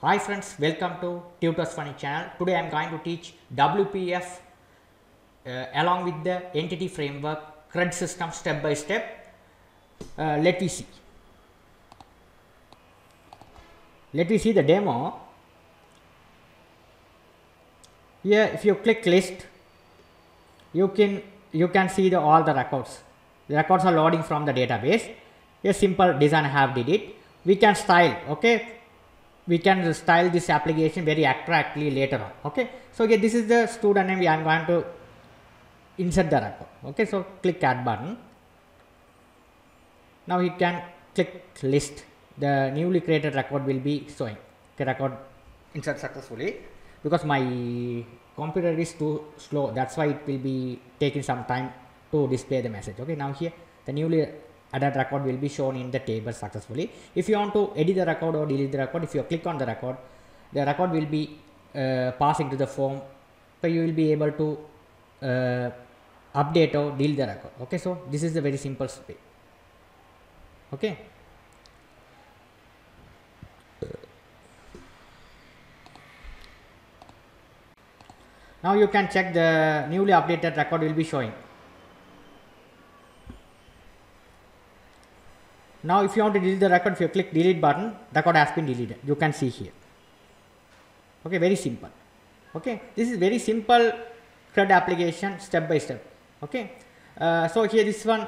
Hi friends, welcome to Tutors Funny channel. Today I am going to teach WPF along with the entity framework CRUD system step by step. Let me see. Let me see the demo. Here if you click list, you can see all the records. The records are loading from the database. A simple design I have did it. We can style, okay. We can style this application very attractively later on, okay. So okay, this is the student name. I am going to insert the record, okay. So click add button. Now you can click list. The newly created record will be showing. Okay, record insert successfully. Because my computer is too slow, that's why it will be taking some time to display the message. Okay, now here the newly added record will be shown in the table successfully. If you want to edit the record or delete the record, if you click on the record will be passing to the form, so you will be able to update or delete the record. Okay, so this is a very simple way. Okay. Now you can check the newly updated record will be showing. Now if you want to delete the record, if you click delete button, record has been deleted. You can see here. Okay, very simple. Okay, this is very simple CRUD application step by step. Okay, so here this one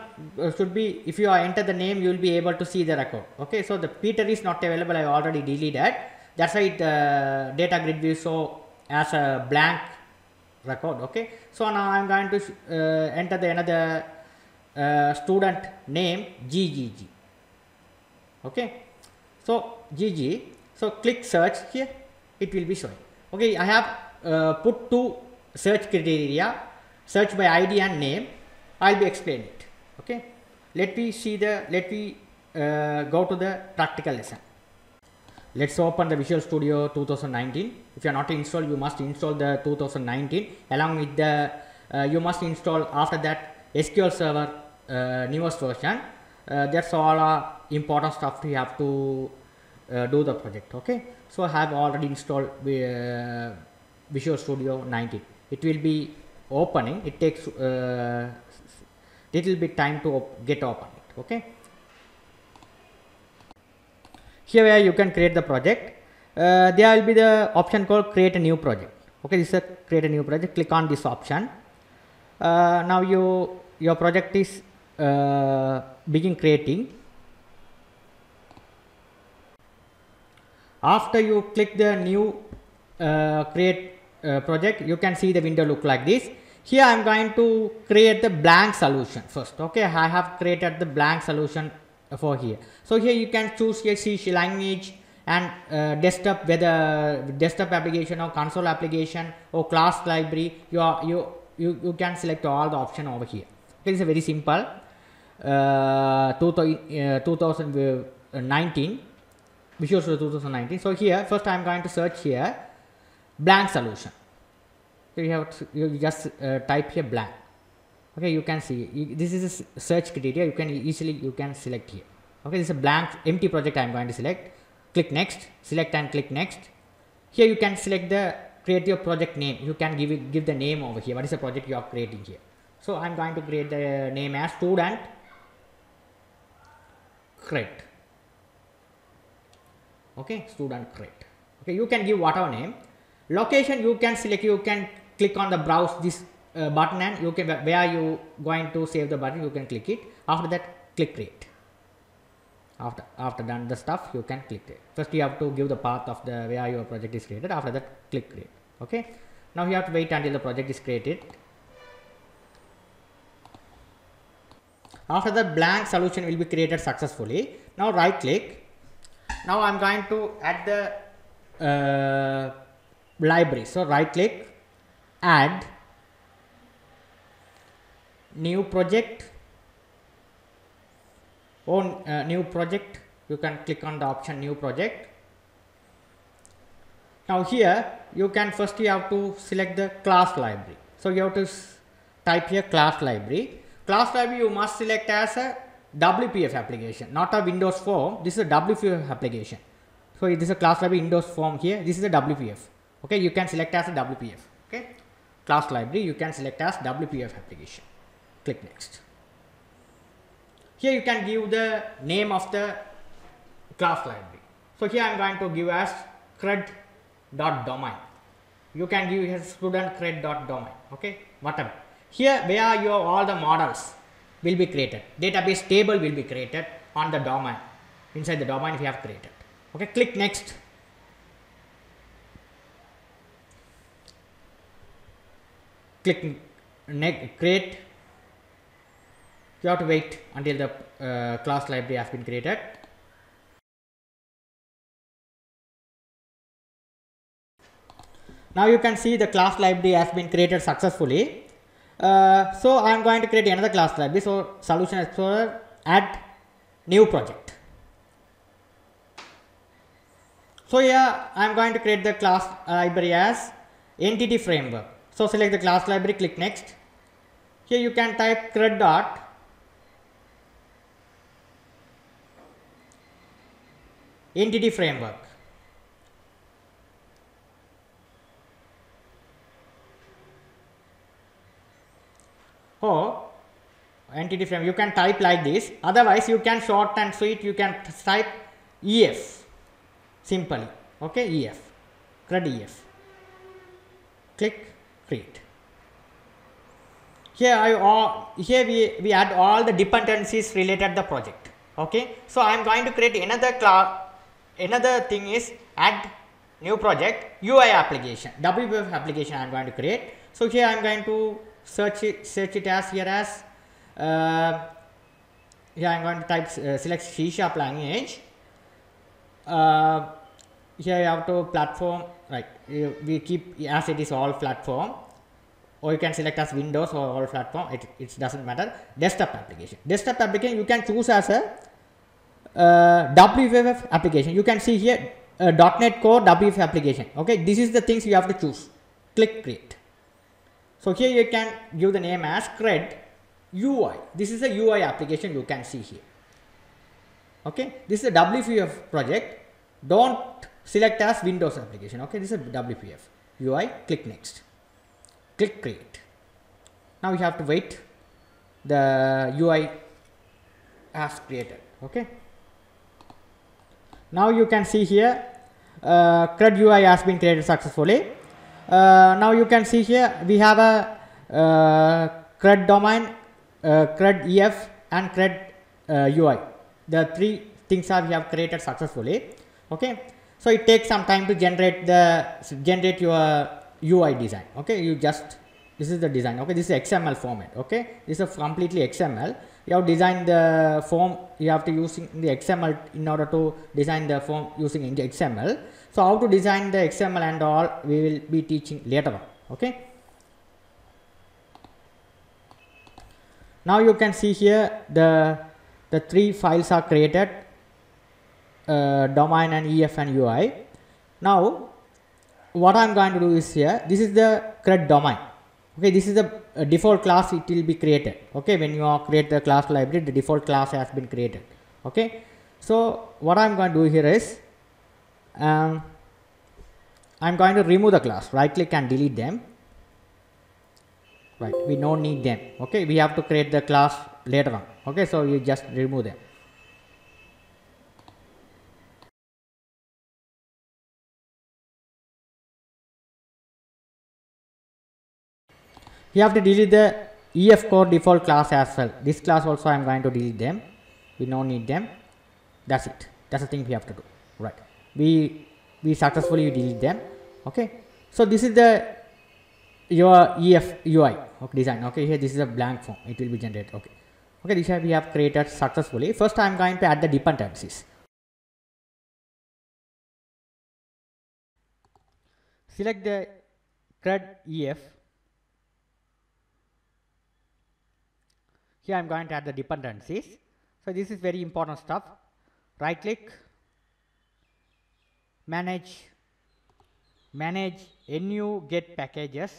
should be, if you enter the name, you will be able to see the record. Okay, so the Peter is not available. I already deleted. That's why the data grid will show as a blank record. Okay, so now I am going to enter the another student name GGG. Okay, so GG, so click search here, it will be showing. Okay, I have put two search criteria, search by ID and name. I'll be explaining it. Okay, let me go to the practical lesson. Let's open the Visual Studio 2019. If you are not installed, you must install the 2019. Along with the you must install after that SQL Server newest version. That's all important stuff we have to do the project. Okay, so I have already installed Visual Studio 19. It will be opening. It takes little bit time to get open. Okay. Here you can create the project. There will be the option called create a new project. Okay, this is a create a new project. Click on this option. Now your project is begin creating. After you click the new create project, you can see the window look like this. Here I am going to create the blank solution first. Okay, I have created the blank solution for here. So here you can choose your C language and desktop, whether desktop application or console application or class library. You can select all the option over here. Okay, it's a very simple 2019 Visual Studio 2019. So here first I am going to search here blank solution. So you just type here blank. Okay, you can see this is a search criteria. You can select here. Okay, this is a blank empty project I am going to select. Click next, select and click next. Here you can select the create your project name. You can give the name over here. What is the project you are creating here? So I am going to create the name as student CRUD. Okay, student CRUD. Okay, you can give whatever name. Location you can select. You can click on the browse this button and you can where you going to save the button. You can click it. After that, click create. After done the stuff, you can click it. First you have to give the path of the where your project is created. After that, click create. Okay, now you have to wait until the project is created. After the blank solution will be created successfully. Now right click. Now I am going to add the library. So right click, add new project or new project. You can click on the option new project. Now here you can first you have to select the class library. So you have to type here class library. Class library you must select as a WPF application, not a Windows form. This is a WPF application. So this is a class library Windows form here. This is a WPF. Okay, you can select as a WPF. Okay, class library you can select as WPF application. Click next. Here you can give the name of the class library. So here I am going to give as cred.domain. You can give here student cred.domain. Okay, whatever. Here where your all the models will be created. Database table will be created on the domain. Inside the domain we have created. Okay, click next. Click create. You have to wait until the class library has been created. Now you can see the class library has been created successfully. So I am going to create another class library. So Solution Explorer, add new project. So here I am going to create the class library as entity framework. So select the class library, click next. Here you can type cred dot entity framework. Oh, entity frame you can type like this, otherwise you can short and sweet, you can type EF simply. Okay, EF, cred EF. Click create. Here we add all the dependencies related to the project. Okay, so I am going to create another class. Another thing is add new project UI application, WPF application I am going to create. So here I am going to search it as here as here I am going to type select C# language. Here you have to platform, right, we keep as it is all platform, or you can select as Windows or all platform, it doesn't matter. Desktop application you can choose as a WPF application. You can see here .NET Core WPF application. Okay, this is the things you have to choose. Click create. So here you can give the name as cred UI. This is a UI application you can see here. Okay, this is a WPF project. Don't select as Windows application. Okay, this is a WPF UI. Click next. Click create. Now you have to wait. The UI has created. Okay. Now you can see here cred UI has been created successfully. Now you can see here we have a cred domain, cred EF and cred UI. The three things are we have created successfully. Okay, so it takes some time to generate your UI design. Okay, this is the design. Okay, this is XML format. Okay, this is completely XML. You have designed the form, you have to use the XML in order to design the form using the XML. So how to design the XML and all we will be teaching later on. Okay, now you can see here the three files are created, domain and EF and UI. Now what I am going to do is here, this is the cred domain. Okay, this is the default class, it will be created. Okay, when you create the class library, the default class has been created. Okay, so what I am going to do here is I am going to remove the class. Right click and delete them. Right, we don't need them. Okay, we have to create the class later on. Okay, so you just remove them. You have to delete the EF core default class as well. This class also I am going to delete them. We don't need them. That's it. That's the thing we have to do. Right. We successfully delete them. Okay. So this is your EF UI design. Okay. Here this is a blank form. It will be generated. Okay. Okay. This we have created successfully. First I am going to add the dependencies. Select the cred EF. Here I am going to add the dependencies. So this is very important stuff. Right click, manage new get packages.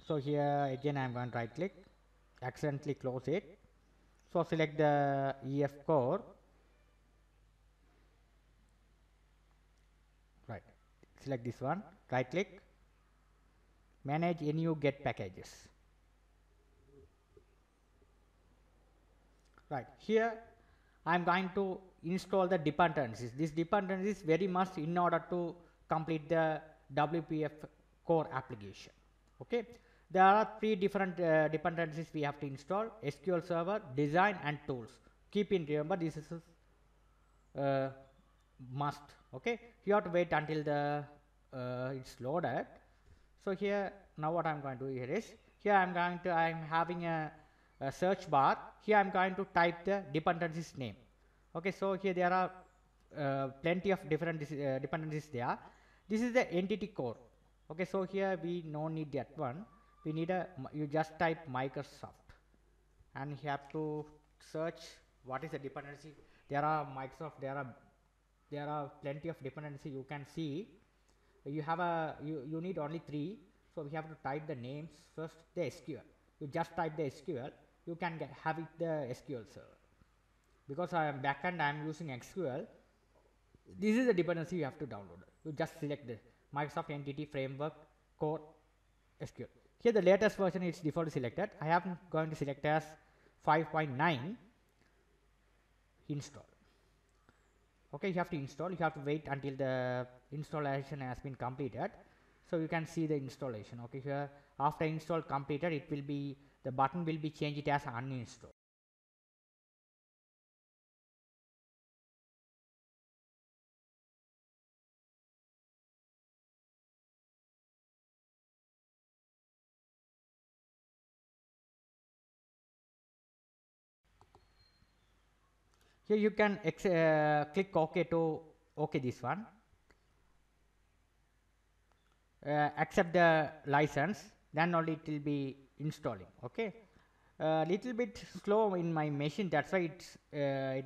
So here again I am going to right click, accidentally close it. So select the EF core. right, select this one, right click, manage NU get packages. Right, here I am going to install the dependencies. This dependencies very much in order to complete the WPF core application. Okay, there are three different dependencies we have to install: SQL Server, Design, and Tools. Keep in remember this is uh, must. Okay, you have to wait until the it's loaded. So here now what I am going to do here is, here I am having a search bar. Here I am going to type the dependencies name. Okay, so here there are plenty of different dependencies there. This is the entity core. Okay, so here we no need that one. We need you just type Microsoft and you have to search what is the dependency. There are Microsoft, there are plenty of dependency. You can see you have you need only 3, so we have to type the names first. The SQL, you just type the SQL, you can have it the SQL server. Because I am backend, I am using SQL. This is the dependency you have to download. You just select the Microsoft Entity Framework Core SQL. Here the latest version is default selected. I am going to select as 5.9 install. Okay, you have to install. You have to wait until the installation has been completed. So you can see the installation. Okay, here after install completed, it will be, the button will be changed as uninstall. Here you can click OK to OK this one. Accept the license, then only it will be installing. Okay, little bit slow in my machine, that's why it's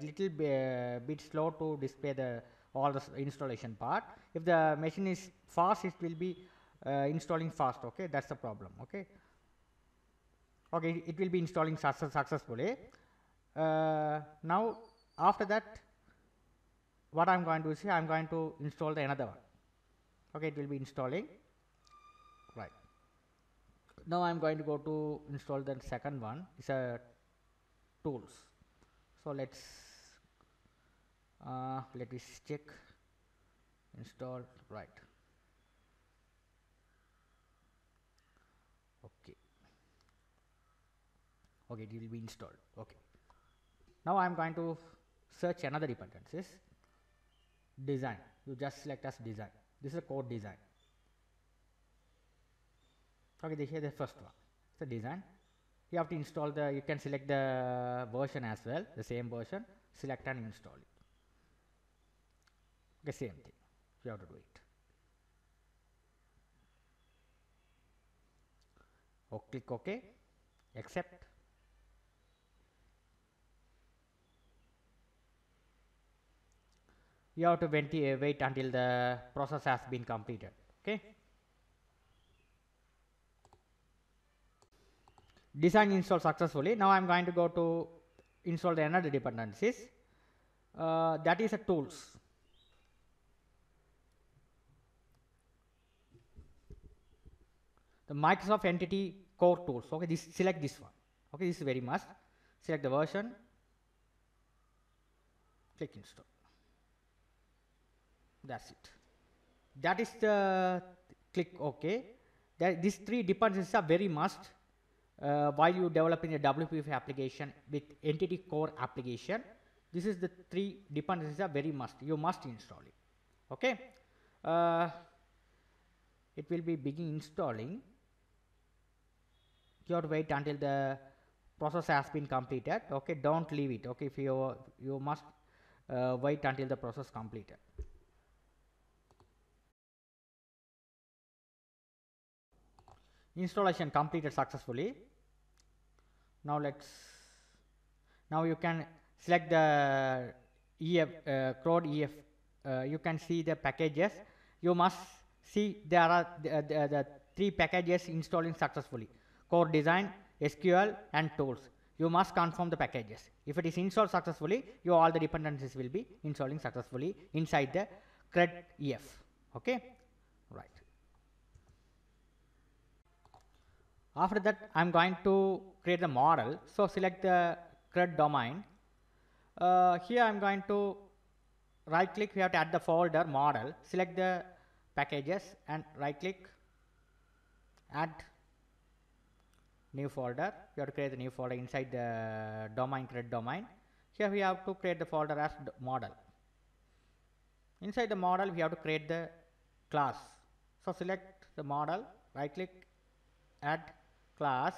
little bit slow to display the all the installation part. If the machine is fast, it will be installing fast. Okay, that's the problem. Okay, okay, it will be installing successfully. Now after that, what I'm going to see, I'm going to install the another one. Okay, it will be installing. Right, now I'm going to go to install the second one. It's a tools. So let's let me check install. Right, okay, okay, it will be installed. Okay, now I'm going to search another dependencies. Design, you just select as design. This is a code design. Okay, this is the first one, it's a design. You have to install the, you can select the version as well, the same version, select and install it. The same thing, you have to do it. Oh, click OK, accept. You have to wait until the process has been completed. Okay, design installed successfully. Now I am going to go to install the another dependencies. That is a tools. The Microsoft Entity Core tools. Okay, this, select this one. Okay, this is very must. Select the version, click install. That's it. That is the click OK. These 3 dependencies are very must while you developing a WPF application with Entity Core application. This is the 3 dependencies are very must. You must install it. Okay. It will be begin installing. You have to wait until the process has been completed. Okay, don't leave it. Okay, if you must wait until the process completed. Installation completed successfully. Now now you can select the EF CROD EF. You can see the packages. You must see there are the 3 packages installing successfully: core design, SQL, and tools. You must confirm the packages. If it is installed successfully, all the dependencies will be installing successfully inside the CRUD EF. Okay, right. After that, I'm going to create the model. So select the CRUD domain. Here I'm going to right click. We have to add the folder model. Select the packages and right click, add new folder. We have to create the new folder inside the domain CRUD domain. Here we have to create the folder as model. Inside the model, we have to create the class. So select the model, right click, add class.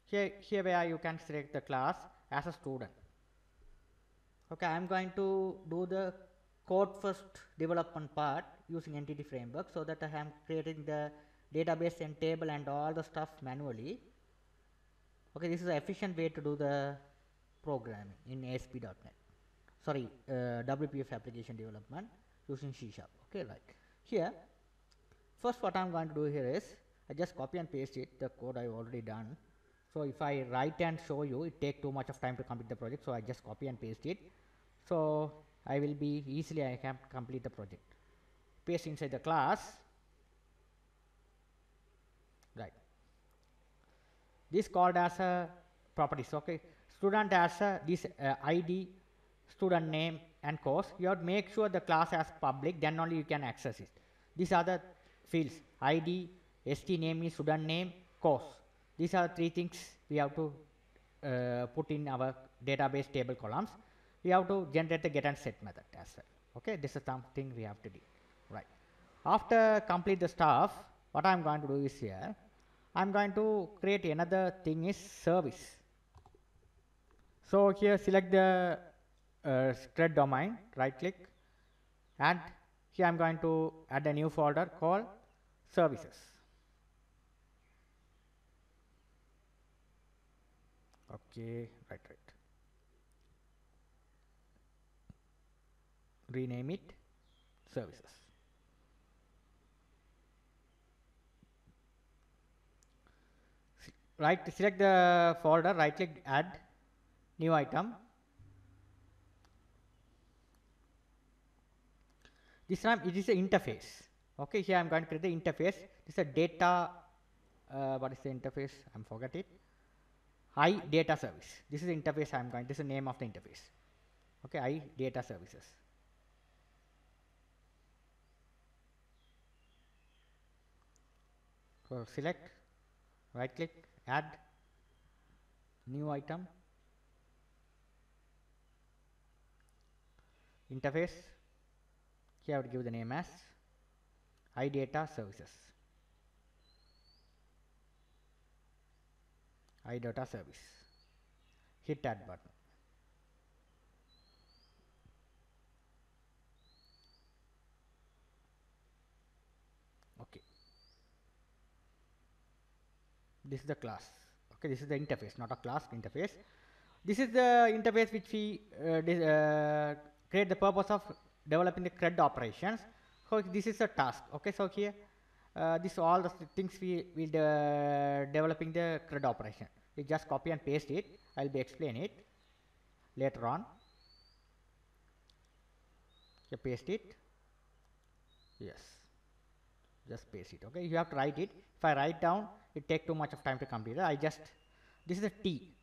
Here where you can select the class as a student. Okay, I am going to do the code first development part using entity framework, so that I am creating the database and table and all the stuff manually. Okay, this is an efficient way to do the programming in ASP.NET. Sorry, WPF application development using C#. Okay, right. Here, first what I am going to do here is I just copy and paste it, the code I already done. So if I write and show you, it take too much of time to complete the project. So I just copy and paste it. So I will be easily I can complete the project. Paste inside the class. Right. This called as a properties. Okay. Student has a this ID, student name and course. You have to make sure the class as public, then only you can access it. These are the fields: ID, ST name is student name, course. These are three things we have to put in our database table columns. We have to generate the get and set method as well. Okay, this is something we have to do. Right. After complete the stuff, what I am going to do is here, I am going to create another thing is service. So here select the CRUD domain, right click, and here I am going to add a new folder called services. Okay, right. Rename it services. Right, select the folder, right click, add new item. This time it is an interface. Okay, here I am going to create the interface. This is a data. What is the interface? I forgot it. I data service. This is the interface I am going. This is the name of the interface. Okay, I data services. So select, right click, add new item, interface. Here I would give the name as iData services. iData service. Hit add button. Okay. This is the class. Okay, this is the interface, not a class, interface. This is the interface which we create the purpose of developing the CRUD operations. So this is a task. Okay, so here this all the things we developing the CRUD operation. We just copy and paste it. I'll be explain it later on. Here paste it. Yes, just paste it. Okay, you have to write it. If I write down, it take too much of time to complete it. I just, this is a T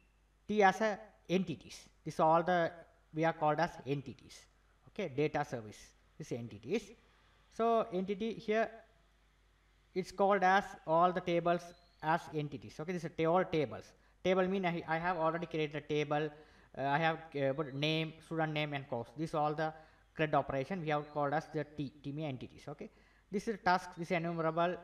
as a entities. This all the we are called as entities. Okay, data service is entities. So entity here, it's called as all the tables as entities. Okay, this is all tables. Table mean I have already created a table. I have put name, student name and course. This all the CRUD operation we have called as the T mean entities. Okay, this is task. This is enumerable.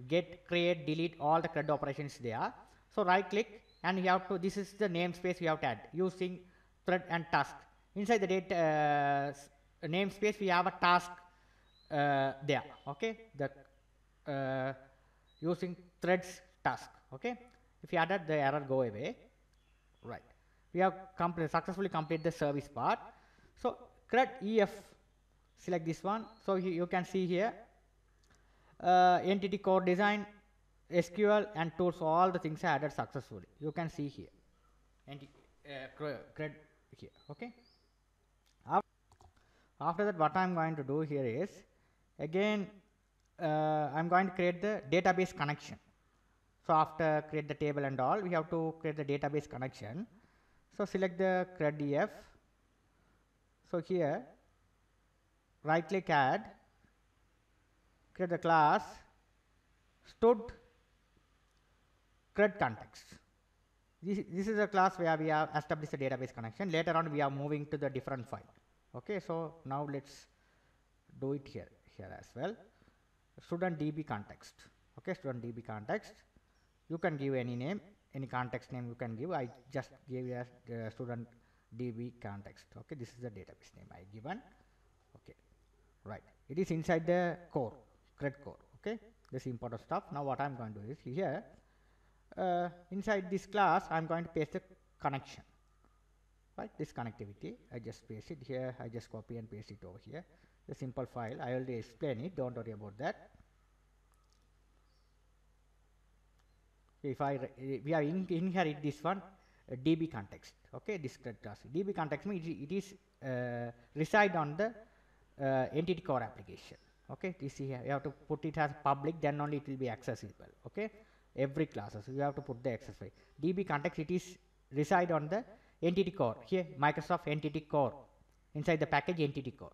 Get, create, delete, all the CRUD operations there. So right click and you have to, this is the namespace we have to add using thread and task. Inside the data namespace we have a task there. Okay, the using threads task. Okay, if you added, the error go away. Right, we have successfully completed the service part. So CRUD EF, select this one. So you can see here entity core design, SQL and tools, all the things are added successfully. You can see here CRUD here. Okay, After that, what I'm going to do here is, again, I'm going to create the database connection. So after create the table and all, we have to create the database connection. So select the CRUD-EF. So here, right click add, create the class stud CRUD context. This is a class where we have established a database connection. Later on, we are moving to the different file. Okay, so now let's do it here as well. Student DB context. Okay, student DB context. You can give any name, any context name you can give. I just gave a student DB context. Okay, this is the database name I given. Okay, right. It is inside the core, CRUD core. Okay, this is important stuff. Now what I'm going to do is here. Inside this class, I'm going to paste the connection, right? This connectivity, I just paste it here. I just copy and paste it over here. The simple file. I already explain it. Don't worry about that. If we are inherit this one DB context. Okay, this class DB context means it is reside on the entity core application. Okay, this here you have to put it as public, then only it will be accessible. Okay. Every classes you have to put the access file. DB context, it is reside on the entity core. Here Microsoft entity core, inside the package entity core.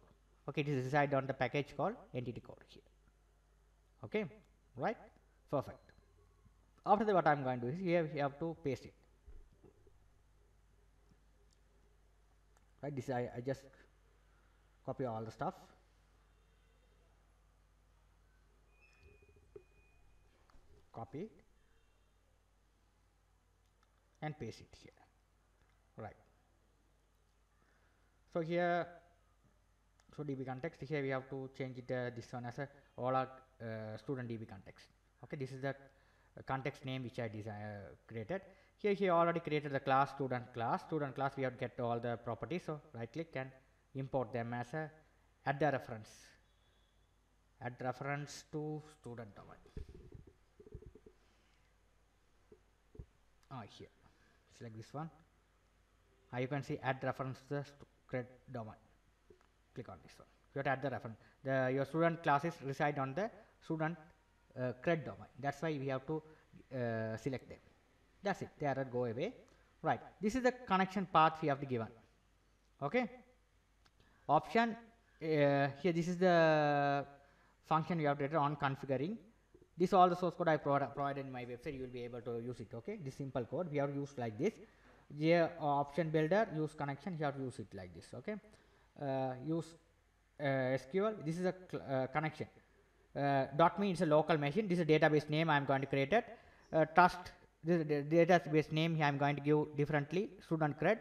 Okay, it is reside on the package called entity core here. Okay, right, perfect. After that, what I'm going to do is here we have to paste it. Right, this I just copy all the stuff. Copy it and paste it here. Right. So here, so DB context, here we have to change it this one as a all our student DB context. Okay, this is the context name which I created. Here already created the class student class. Student class, we have to get all the properties. So right click and import them as a add the reference. Add reference to student domain. Here, select this one. You can see add reference to the CRUD domain. Click on this one. You have to add the reference. Your student classes reside on the student CRUD domain. That's why we have to select them. That's it. The error go away. Right. This is the connection path we have to given. Okay. Option here. This is the function we have to on configuring. This all the source code I provided in my website. You will be able to use it. Okay. This simple code we have used like this. Here option builder, use connection. You have to use it like this. Okay. Use SQL. This is a connection. .me is a local machine. This is a database name I am going to create it. Trust, this is the database name I am going to give differently. Student CRUD.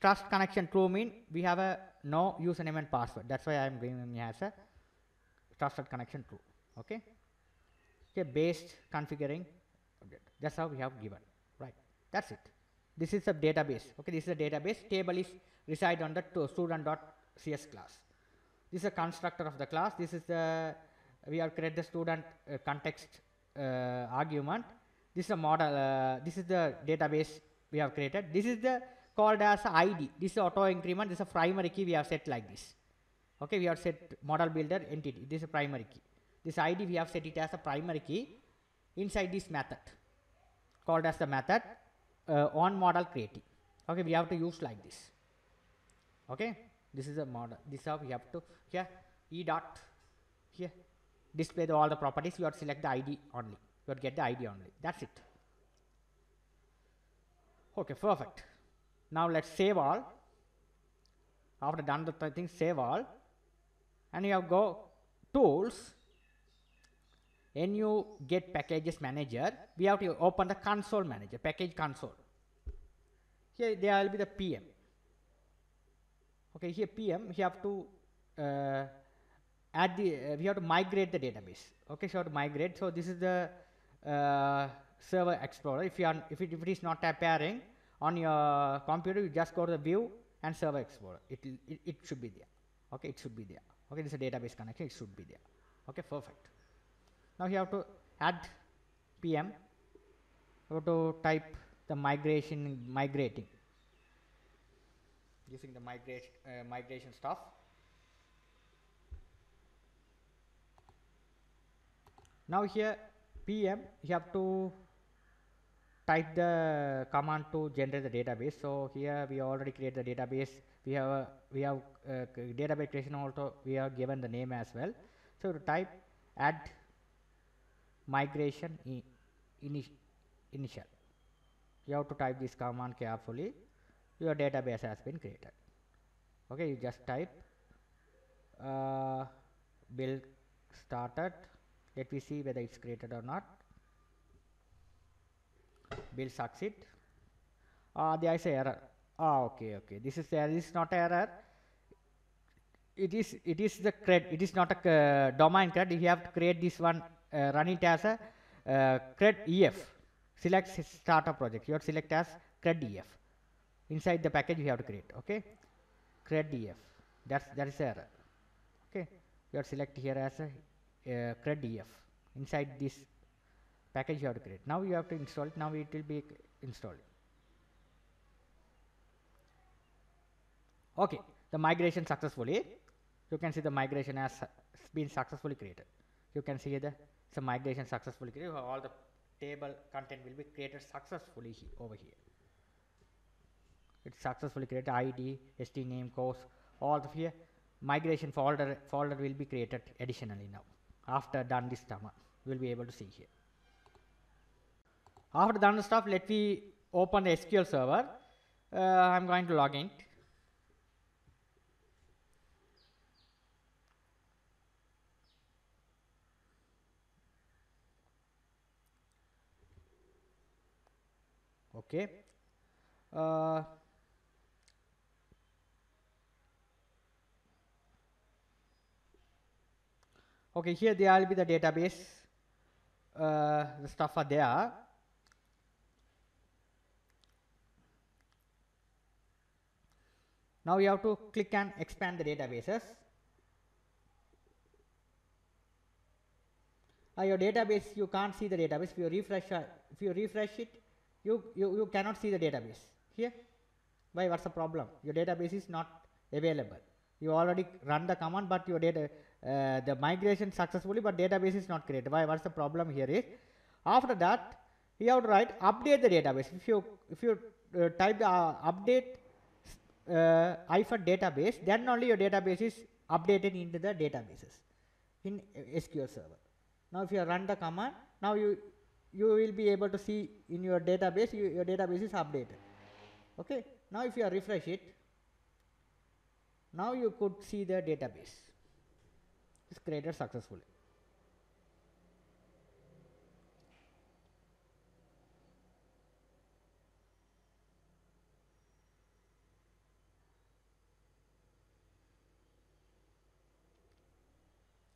Trust connection true mean we have a no username and password. That's why I am giving it as a trusted connection true. Okay. Okay, based configuring. That's how we have given. Right. That's it. This is a database. Okay, this is a database. Table is reside on the student.cs class. This is a constructor of the class. This is the we have created the student context argument. This is a model. This is the database we have created. This is the called as ID. This is auto increment. This is a primary key we have set like this. Okay, we have set model builder entity. This is a primary key. This ID we have set it as a primary key inside this method called as the method on model creating. Okay, we have to use like this. Okay, this is a model. This is how we have to here e dot here display all the properties. You have to select the ID only. You have to get the ID only. That's it. Okay, perfect. Now let's save all. After done the thing, save all, and you have go tools. When you get packages manager, we have to open the console manager, package console. Here there will be the PM. Okay, here PM we have to add the we have to migrate the database. Okay, so to migrate. So this is the server explorer. If it is not appearing on your computer, you just go to the view and server explorer. It should be there. Okay, it should be there. Okay, this is a database connection. It should be there. Okay, perfect. Now you have to add PM. You have to type the migrating using the migration stuff. Now here PM, you have to type the command to generate the database. So here we already create the database. We have database creation also. We have given the name as well. So to type add migration initial. You have to type this command carefully. Your database has been created. Okay, you just type build started. Let me see whether it's created or not. Build succeed. There is a error. Okay. This is not error. It is the CRED. It is not a domain CRED. You have to create this one. Run it as a CRED EF. Select startup project. You have to select as CRED EF. Inside the package you have to create. Okay, CRED EF. That is error. Okay, you have to select here as a CRED EF. Inside this package you have to create. Now you have to install it. Now it will be installed. Okay, the migration successfully. You can see the migration has been successfully created. You can see the migration successfully created. All the table content will be created successfully over here. It's successfully created. ID, ST name, course, all of here. Migration folder will be created additionally now. After done this command, you will be able to see here. After done the stuff, let me open the SQL server. I'm going to log in. Okay. Okay, here there will be the database. The stuff are there. Now you have to click and expand the databases. Your database, you can't see the database. If you refresh it, you cannot see the database here. Why? What's the problem? Your database is not available. You already run the command, but your the migration successfully, but database is not created. Why? What's the problem here is, after that you have to write update the database. If you type the update hyphen database, then only your database is updated into the databases in SQL Server. Now if you run the command, now you will be able to see in your database, your database is updated. Okay, now if you refresh it, now you could see the database is created successfully.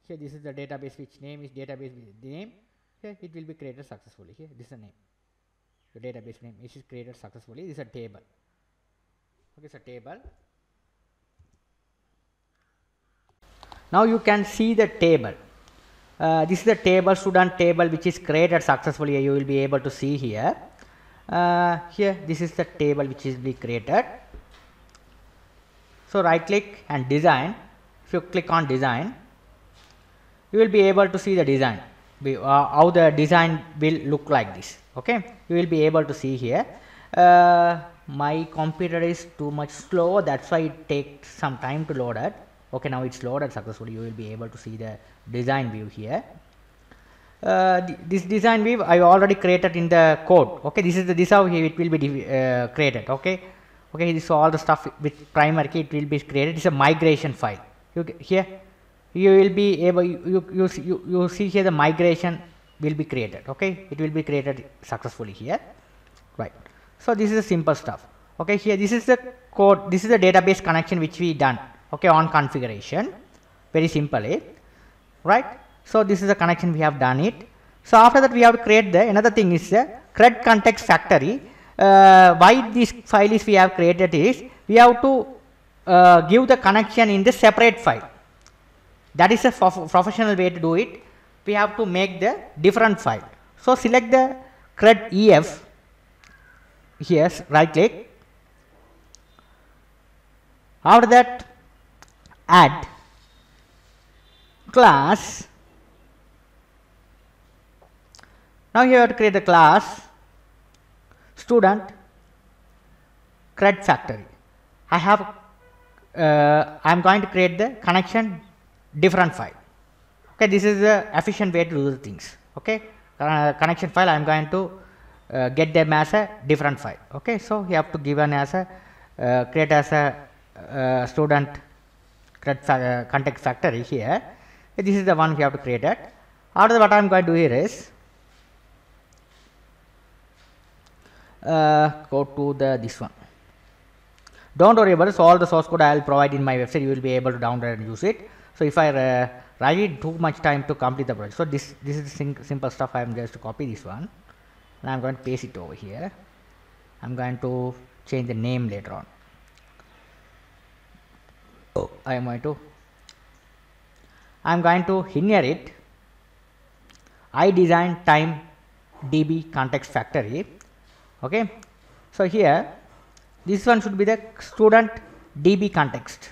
Here this is the database, which name is database name. Here it will be created successfully. Here this is the name. The database name is created successfully. This is a table. Okay, it's a table. Now you can see the table. This is the table, student table, which is created successfully. You will be able to see here. Here this is the table which is be created. So right click and design. If you click on design, you will be able to see the design, how the design will look like this. Okay, you will be able to see here. My computer is too much slow, that's why it takes some time to load it. Okay, now it's loaded successfully. You will be able to see the design view here. This design view I already created in the code. Okay, this how it will be created. Okay, this is all the stuff with primary key. It will be created. It's a migration file. Here you will be able, you see here the migration will be created. Okay, it will be created successfully here, right? So this is the simple stuff. Okay, here this is the code, this is the database connection which we done. Okay, on configuration, very simply, right? So this is the connection we have done it. So after that we have to create the another thing is the CRED context factory. Why this file is we have created is we have to give the connection in the separate file. That is a professional way to do it. We have to make the different file. So select the CRED EF. Here, right click. After that, add class Now you have to create the class student cred factory. I am going to create the connection different file. Okay, this is the efficient way to do the things. Okay, connection file I am going to get them as a different file. Okay, so you have to give an as a create as a student cred context factory here. This is the one we have to create it. After that, what I am going to do here is go to this one. Don't worry about it. So all the source code I will provide in my website. You will be able to download and use it. So if I write too much time to complete the project, so this is the simple stuff. I am just to copy this one, and I am going to paste it over here. I am going to change the name later on. I am going to inherit I design time db context factory. Okay, so here this one should be the student db context.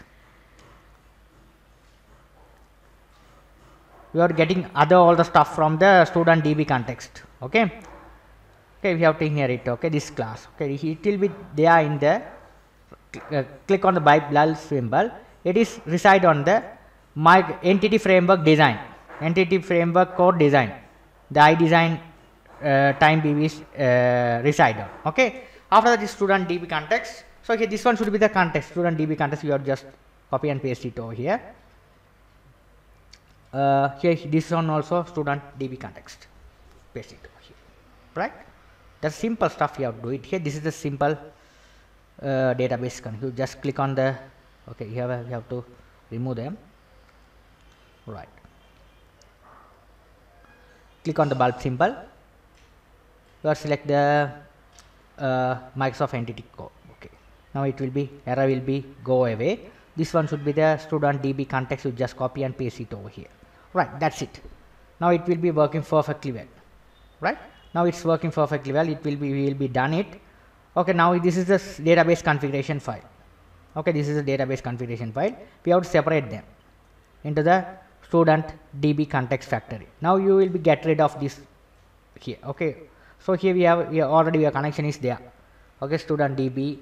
We are getting all the stuff from the student db context. Okay, we have to inherit this class. Okay, it will be there in the click on the Bible symbol. It is reside on the my entity framework design, entity framework core design. The I design time db is reside on. Okay, after that is student db context. So here this one should be the context, student db context. You have just copy and paste it over here. Here this one also student db context, paste it over here, right? That's simple stuff you have to do it here. This is the simple database. You just click on the you have to remove them, right? Click on the bulb symbol. You select the Microsoft Entity Core. Okay, now it will be error will be go away. This one should be the student db context. You just copy and paste it over here. Right, that's it. Now it will be working perfectly well. Right, now it's working perfectly well. It will be, we will be done it. Okay, now this is the database configuration file. Okay, this is a database configuration file. We have to separate them into the student db context factory. Now you will be get rid of this here. Okay, so here we have already your connection is there. Okay, student db,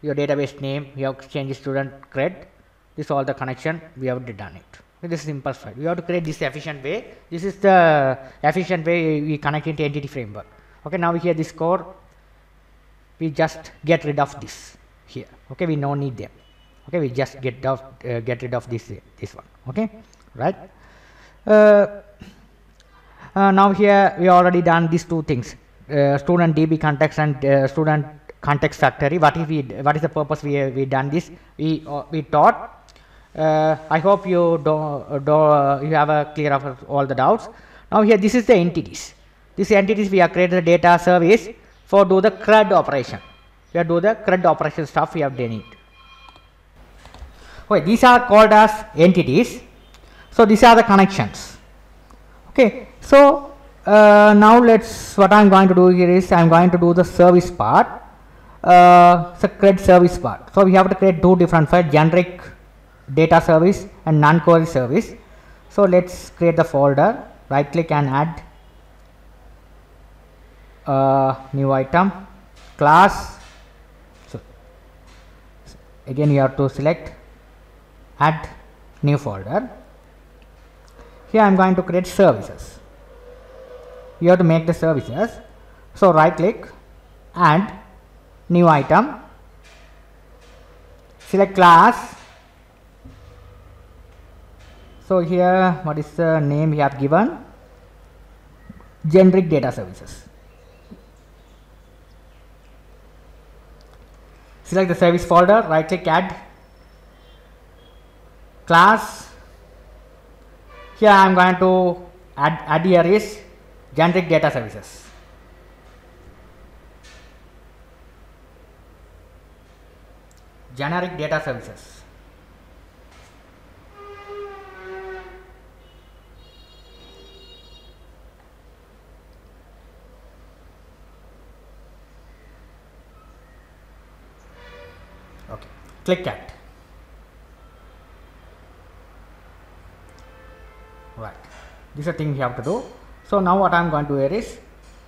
your database name, you have to change student cred. This is all the connection we have done it. This is simple file. We have to create this efficient way. This is the efficient way we connect into entity framework. Okay, now here this core, we just get rid of this here. Okay, we no need them. Okay, we just get rid of this one. Okay, right. Now here we already done these two things, student db context and student context factory. What is the purpose we done this? We taught. I hope you you have a clear of all the doubts. Now here this is the entities. These entities we have created a data service for do the CRUD operation. We have do the CRUD operation stuff. We have done it. Okay, these are called as entities. So these are the connections. Okay, so now what I am going to do here is I am going to do the service part. So CRUD service part. So we have to create two different files: generic data service and non-query service. So let's create the folder. Right click and add new item class. So again you have to select add new folder. Here I am going to create services. You have to make the services. So right click, add new item, select class. So here what is the name we have given? Generic data services. Select the service folder, right click, add class. Here I am going to add here is generic data services. Generic data services. Okay, click add. Right, this is a thing we have to do. So now what I am going to do here is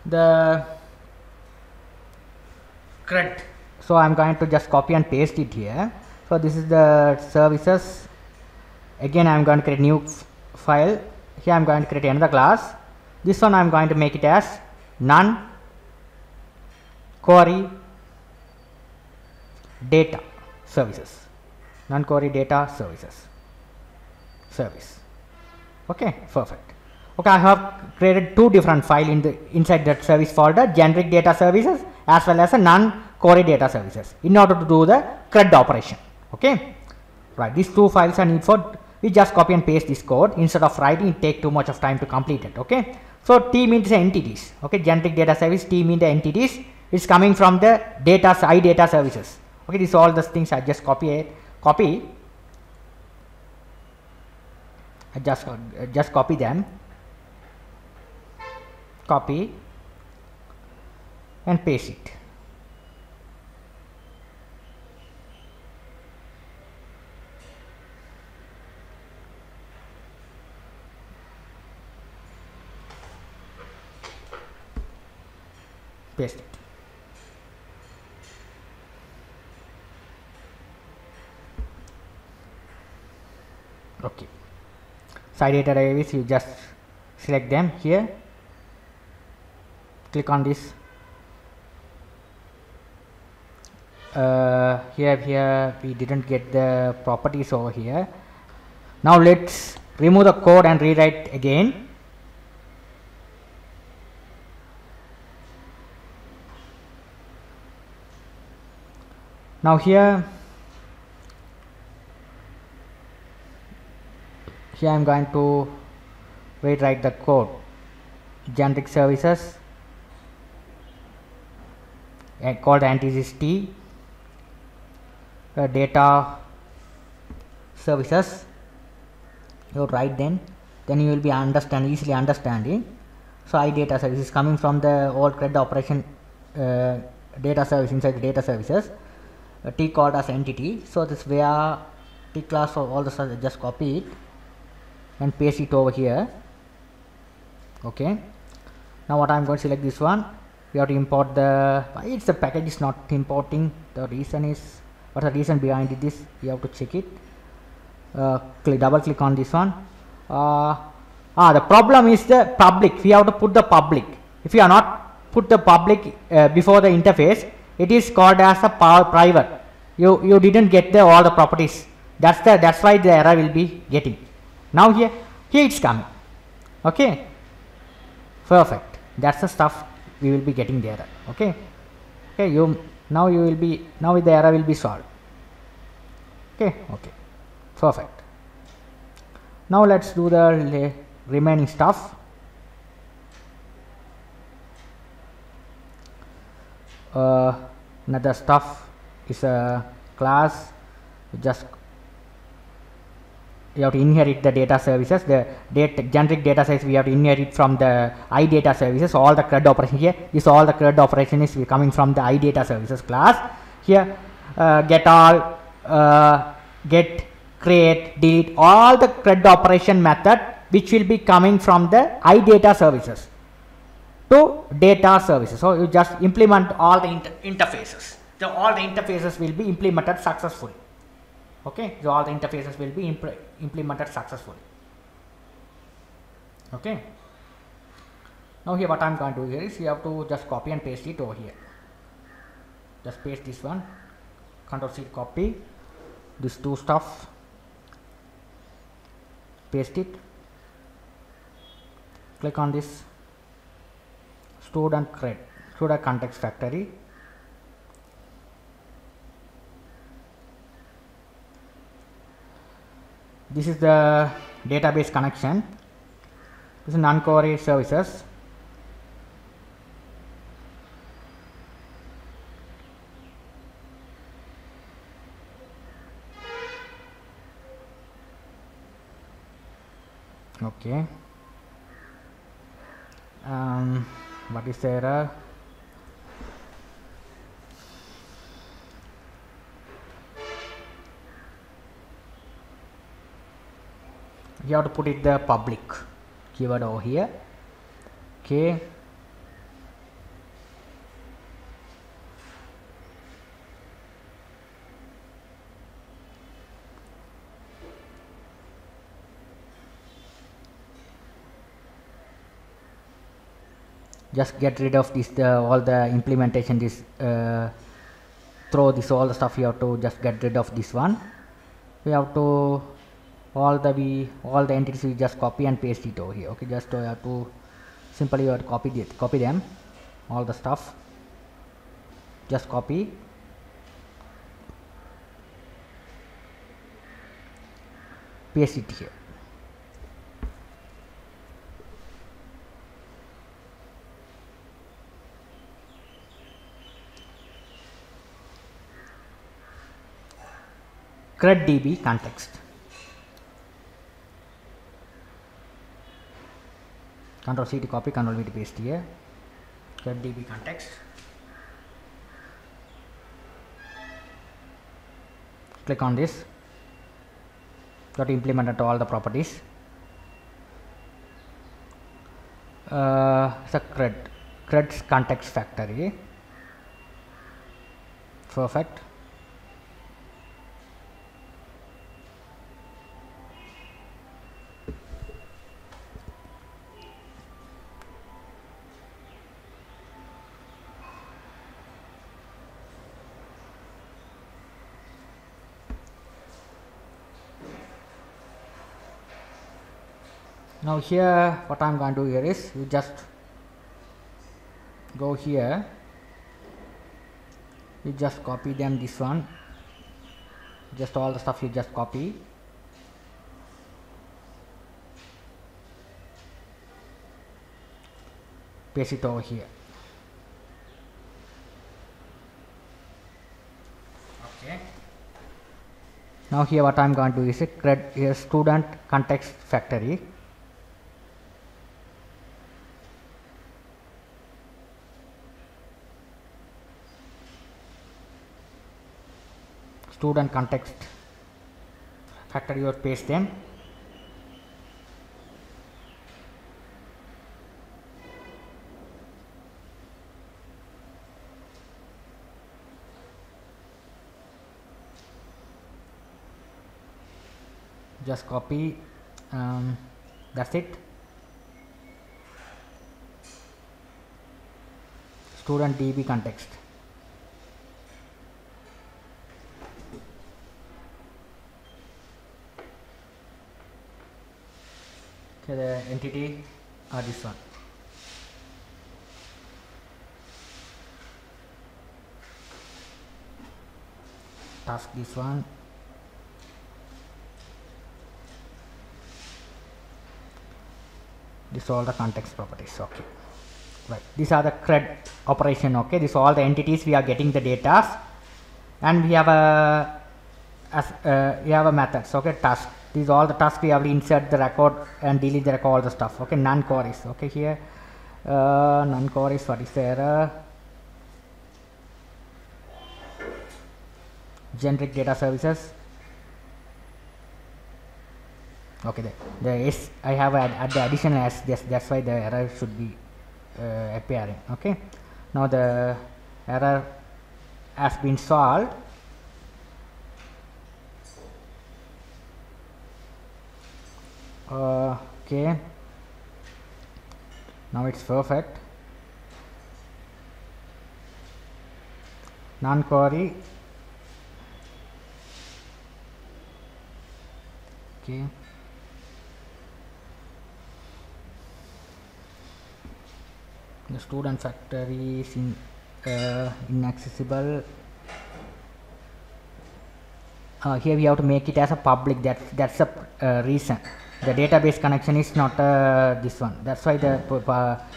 the CRUD. So I am going to just copy and paste it here. So this is the services. Again I am going to create new file. Here I am going to create another class. This one I am going to make it as non query data services. Non query data services service. Okay, perfect. Okay, I have created two different files inside that service folder, generic data services as well as a non-query data services, in order to do the CRUD operation. Okay, right, these two files are need for, we just copy and paste this code. Instead of writing, it take too much of time to complete it. Okay, so T means the entities. Okay, generic data service, T means the entities. It's coming from the data data services. Okay, these all the things I just copy. I just copy them, copy and paste it. Paste it. Okay. Side data database, you just select them here, click on this. Here we didn't get the properties over here. Now let's remove the code and rewrite again. Now here I am going to rewrite the code. Generic services called entities T, data services. You write then you will be easily understanding. So I data service is coming from the old CRUD operation data service inside the data services. T called as entity. So this where T class for all the stuff, just copy it and paste it over here. Okay, now what I am going to select this one. We have to import the, it's the package is not importing. The reason is, what's the reason behind this? You have to check it. Double click on this one. The problem is the public. We have to put the public. If you are not put the public before the interface, it is called as a private. You didn't get all the properties. That's why the error will be getting. Now here it's coming. Okay, perfect. That's the stuff we will be getting the error. Okay, now the error will be solved. Okay, perfect. Now let's do the remaining stuff. Another stuff is a class. You have to inherit the data services. The generic data service we have to inherit from the iData services. All the CRUD operation here, this all the CRUD operation is coming from the iData services class. Here get all, get, create, delete, all the CRUD operation method which will be coming from the iData services to data services. So you just implement all the interfaces. So all the interfaces will be implemented successfully. Okay, so all the interfaces will be implemented successfully. Okay, now here what I am going to do here is, you have to just copy and paste it over here. Just paste this one, Ctrl C, copy this two stuff, paste it, click on this student context factory. This is the database connection. This is non-query services. Okay. What is the error? You have to put it the public keyword over here. Okay, just get rid of this all the implementation, this throw this all the stuff. You have to just get rid of this one. We have to all the entities we just copy and paste it over here. Okay, just you have to simply you have to copy them, all the stuff, just copy, paste it here. CredDB context. Control C to copy, Control V to paste here. CredDB context. Click on this. Got to implement all the properties. It's a cred's context factory. Perfect. Now here what I am going to do here is you just go here, you just copy them, this one, just all the stuff you just copy, paste it over here. Okay. Now here what I am going to do is here student context factory. Student context factory, you paste them. Just copy, that's it. Student DB context. Okay, the entity are this one. Task this one. This all the context properties. Okay, right, these are the CRED operation. Okay, this all the entities we are getting the data, and we have a methods. Okay, task, these all the tasks we have to insert the record and delete the record, all the stuff. Okay, none queries. Okay, here none queries. What is the error? Generic data services. Okay, the S I have at the additional S, that's why the error should be appearing. Okay, now the error has been solved. Okay, now it's perfect. Non-query. Okay. The student factory is inaccessible. Here we have to make it as a public. That's the reason. The database connection is not this one. That's why the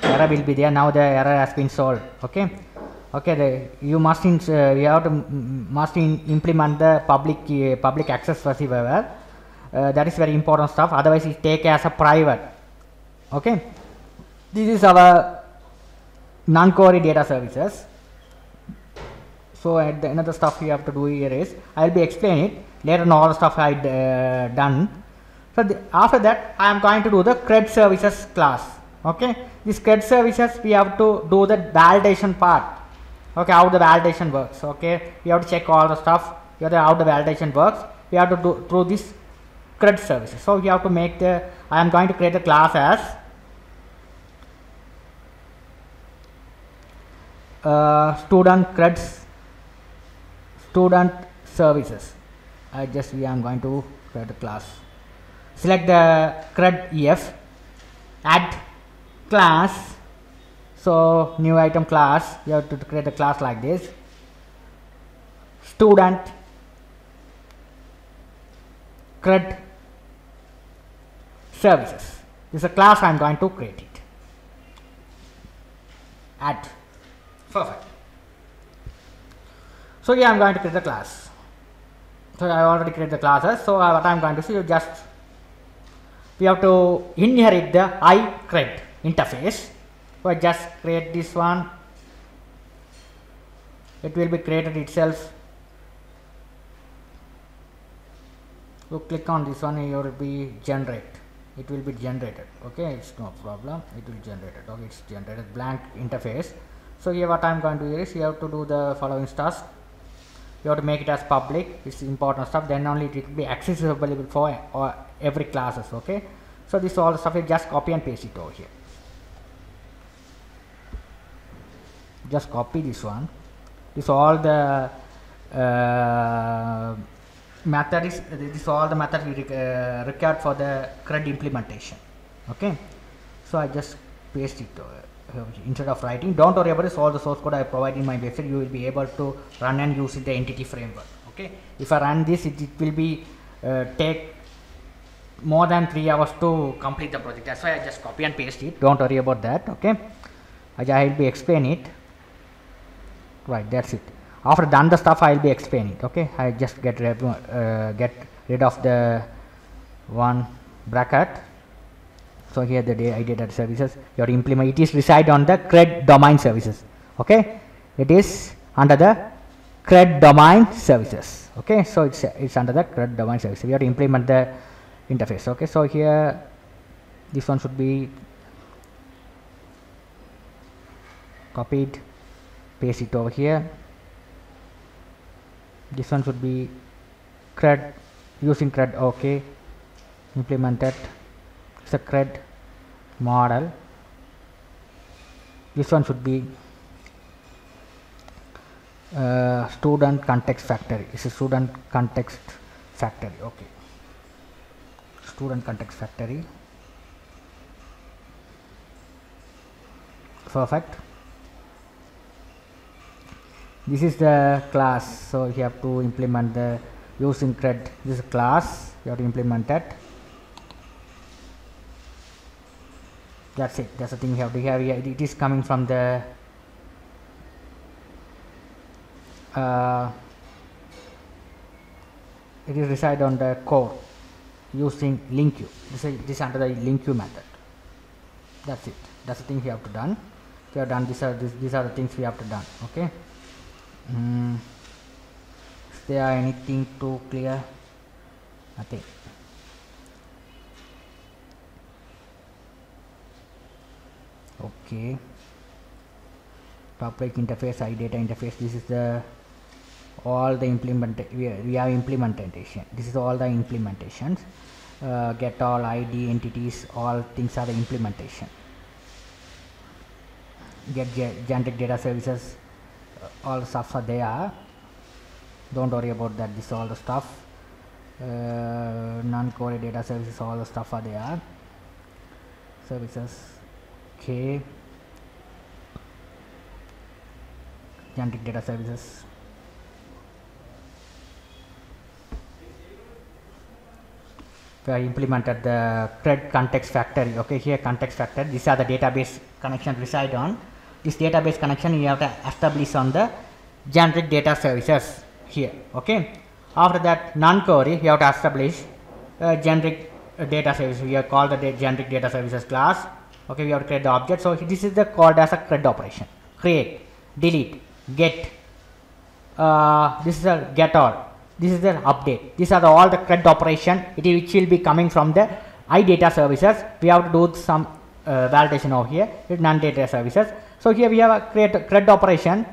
error will be there. Now the error has been solved. Okay. Okay. You must implement the public access receiver. That is very important stuff. Otherwise, it take as a private. Okay. This is our non-query data services. So at the another stuff you have to do here is I will be explaining it later on all the stuff I done. So after that I am going to do the CRED services class. Okay, this CRED services we have to do the validation part. Okay, how the validation works. Okay, we have to check all the stuff. How the validation works. We have to do through this CRED services. So we have to make the I am going to create the class as student creds, student services. I am going to create a class. Select the cred EF, add class. So new item class, you have to create a class like this. Student cred services. This is a class I am going to create it. Add. Perfect. So here I am going to create the class. So I already created the classes. So what I am going to see, we have to inherit the iCred interface. So I just create this one. It will be created itself. So click on this one, you will be generate. It will be generated. Okay, it's no problem. It will generate it. Okay, it's generated blank interface. So here what I am going to do is you have to do the following task. You have to make it as public. It's important stuff. Then only it will be accessible for every classes. Okay. So this all the stuff, you just copy and paste it over here. Just copy this one. This all the method is this all the method we required for the CRUD implementation. Okay. So I just paste it instead of writing. Don't worry about this. All the source code I provide in my website, you will be able to run and use the entity framework. Okay. If I run this, it will be take more than 3 hours to complete the project. That's why I just copy and paste it. Don't worry about that. Okay. I will be explain it. Right. That's it. After done the stuff, I will be explaining. Okay. I just get rid of the one bracket. So here the data services, your implement, it is reside on the CRED domain services. Okay, it is under the CRED domain services. Okay, so it's under the CRED domain services. We have to implement the interface. Okay, so here this one should be copied, paste it over here. This one should be CRED, using CRED. Okay, implemented. It's a CRED model. This one should be student context factory. It's a student context factory. Okay, student context factory. Perfect. This is the class. So you have to implement the using CRED. This is a class. You have to implement that. That's it. That's the thing we have to have here. It is coming from the it is reside on the core using link queue. This is under the link queue method. That's it. That's the thing we have to done. We have done these are the things we have to done. Okay. Is there anything to clear? Nothing. Okay, topic interface, iData interface. This is the all the we have implementation. This is all the implementations. Get all ID entities, all things are the implementation. Get generic data services, all the stuff are there. Don't worry about that. This is all the stuff. Non-core data services, all the stuff are there. Services. Okay, generic data services. We have implemented the CRED context factory. Okay, here context factory. These are the database connection reside on. This database connection you have to establish on the generic data services here. Okay. After that, non-core you have to establish generic data service. We have called the generic data services class. Okay, we have to create the object. So this is the called as a CRED operation. Create, delete, get. This is a get all. This is the update. These are all the CRED operation. Which will be coming from the iData services. We have to do some validation over here. Non-data services. So here we have a create CRED operation.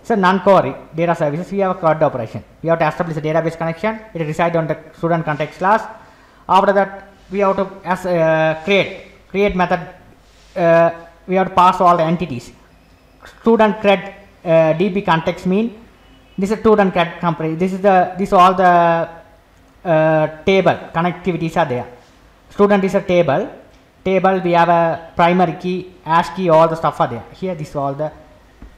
It's a non-core data services. We have a CRED operation. We have to establish a database connection. It reside on the student context class. After that, we have to create method. We have to pass all the entities. student cred db context mean this is student cred company. This all the table connectivities are there. Student is a table. We have a primary key, hash key, all the stuff are there. Here this all the